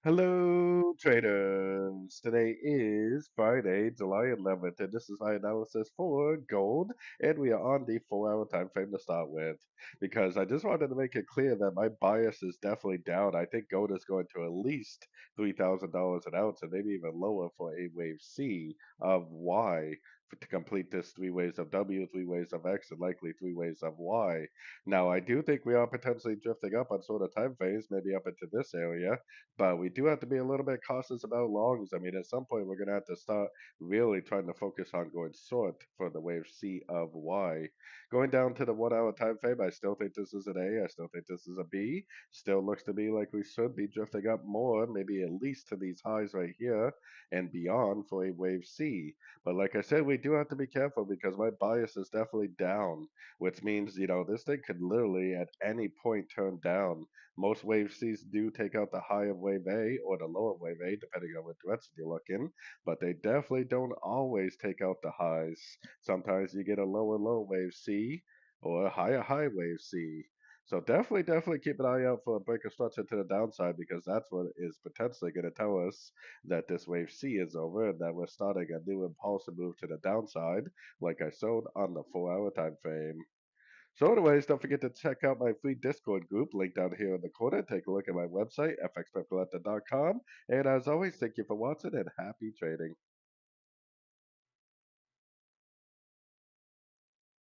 Hello, traders. Today is Friday, July 11th, and this is my analysis for gold. And we are on the 4 hour time frame to start with because I just wanted to make it clear that my bias is definitely down. I think gold is going to at least $3,000 an ounce and maybe even lower for a wave C of Y to complete this three ways of W, three ways of X, and likely three ways of Y. Now, I do think we are potentially drifting up on sort of time phase, maybe up into this area, but we do have to be a little bit cautious about longs. I mean, at some point, we're going to have to start really trying to focus on going short for the wave C of Y. Going down to the 1 hour time frame, I still think this is an A. I still think this is a B. Still looks to me like we should be drifting up more, maybe at least to these highs right here and beyond for a wave C. But like I said, we do have to be careful because my bias is definitely down, which means, this thing could literally at any point turn down. Most wave Cs do take out the high of wave A or the low of wave A, depending on what direction you look in, but they definitely don't always take out the highs. Sometimes you get a lower low wave C or a higher high wave C. So definitely keep an eye out for a break of structure to the downside because that's what is potentially going to tell us that this wave C is over and that we're starting a new impulsive move to the downside, like I showed on the 4 hour time frame. So anyways, don't forget to check out my free Discord group, link down here in the corner. Take a look at my website, fxpipcollector.com. And as always, thank you for watching and happy trading.